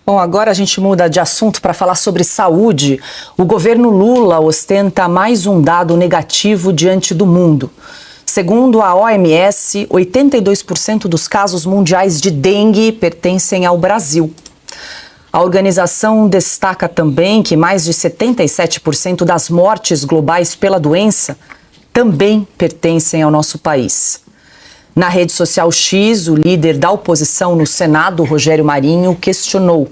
Bom, agora a gente muda de assunto para falar sobre saúde. O governo Lula ostenta mais um dado negativo diante do mundo. Segundo a OMS, 82% dos casos mundiais de dengue pertencem ao Brasil. A organização destaca também que mais de 77% das mortes globais pela doença também pertencem ao nosso país. Na rede social X, o líder da oposição no Senado, Rogério Marinho, questionou: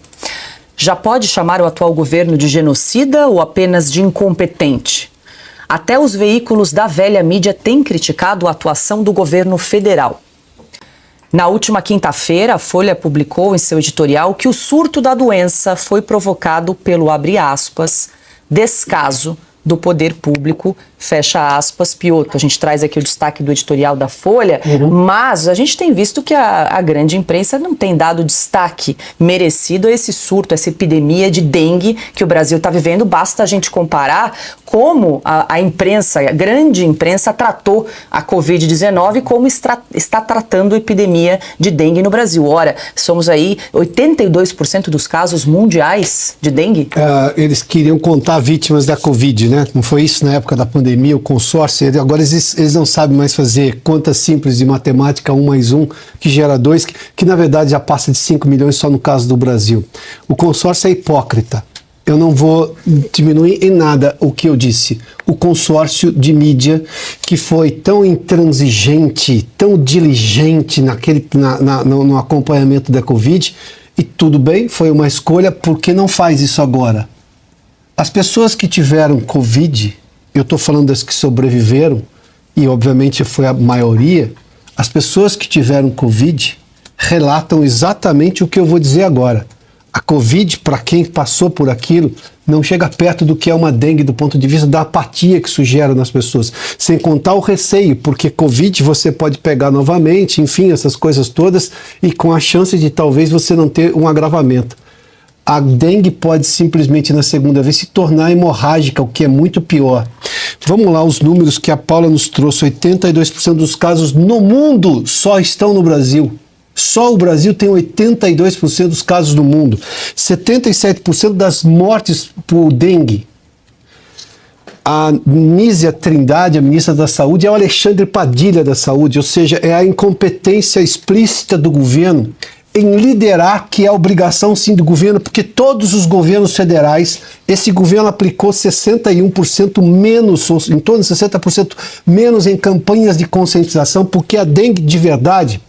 já pode chamar o atual governo de genocida ou apenas de incompetente? Até os veículos da velha mídia têm criticado a atuação do governo federal. Na última quinta-feira, a Folha publicou em seu editorial que o surto da doença foi provocado pelo, abre aspas, descaso do poder público, fecha aspas, Piotr. A gente traz aqui o destaque do editorial da Folha, mas a gente tem visto que a grande imprensa não tem dado destaque merecido a esse surto, essa epidemia de dengue que o Brasil está vivendo. Basta a gente comparar como a imprensa, a grande imprensa, tratou a Covid-19 e como está tratando a epidemia de dengue no Brasil. Ora, somos aí 82% dos casos mundiais de dengue. Eles queriam contar vítimas da Covid, né? Não foi isso na época da pandemia, o consórcio, agora eles não sabem mais fazer contas simples de matemática, 1 mais 1, que gera 2, que na verdade já passa de 5 milhões só no caso do Brasil. O consórcio é hipócrita. Eu não vou diminuir em nada o que eu disse. O consórcio de mídia, que foi tão intransigente, tão diligente no acompanhamento da Covid, e tudo bem, foi uma escolha, por que não faz isso agora? As pessoas que tiveram Covid, eu estou falando das que sobreviveram, e obviamente foi a maioria, as pessoas que tiveram Covid relatam exatamente o que eu vou dizer agora. A Covid, para quem passou por aquilo, não chega perto do que é uma dengue do ponto de vista da apatia que isso gera nas pessoas. Sem contar o receio, porque Covid você pode pegar novamente, enfim, essas coisas todas, e com a chance de talvez você não ter um agravamento. A dengue pode simplesmente na segunda vez se tornar hemorrágica, o que é muito pior. Vamos lá, os números que a Paula nos trouxe: 82% dos casos no mundo só estão no Brasil. Só o Brasil tem 82% dos casos no mundo. 77% das mortes por dengue. A Nízia Trindade, a ministra da Saúde, é o Alexandre Padilha da Saúde, ou seja, é a incompetência explícita do governo em liderar, que é a obrigação sim do governo, porque todos os governos federais, esse governo aplicou 61% menos, ou em torno de 60% menos em campanhas de conscientização, porque a dengue de verdade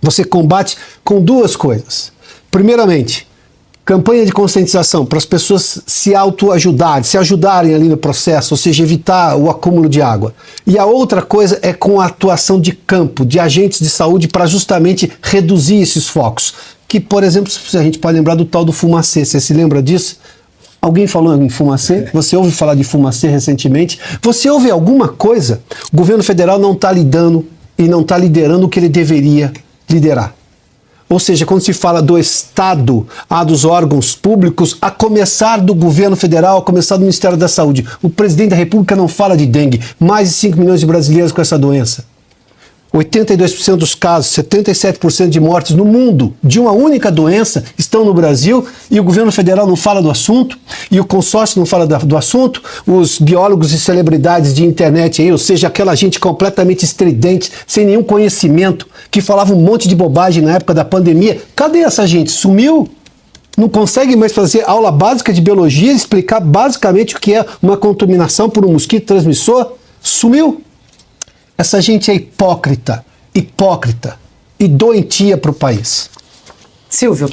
você combate com duas coisas. Primeiramente, campanha de conscientização para as pessoas se autoajudarem, se ajudarem ali no processo, ou seja, evitar o acúmulo de água. E a outra coisa é com a atuação de campo, de agentes de saúde, para justamente reduzir esses focos. Que, por exemplo, a gente pode lembrar do tal do fumacê. Você se lembra disso? Alguém falou em fumacê? Você ouve falar de fumacê recentemente? Você ouve alguma coisa? O governo federal não está lidando e não está liderando o que ele deveria liderar. Ou seja, quando se fala do Estado, dos órgãos públicos, a começar do governo federal, a começar do Ministério da Saúde. O presidente da República não fala de dengue. Mais de 5 milhões de brasileiros com essa doença. 82% dos casos, 77% de mortes no mundo de uma única doença estão no Brasil, e o governo federal não fala do assunto, e o consórcio não fala do assunto, os biólogos e celebridades de internet aí, ou seja, aquela gente completamente estridente, sem nenhum conhecimento, que falava um monte de bobagem na época da pandemia. Cadê essa gente? Sumiu? Não consegue mais fazer aula básica de biologia, explicar basicamente o que é uma contaminação por um mosquito transmissor? Sumiu? Essa gente é hipócrita e doentia para o país. Silvio.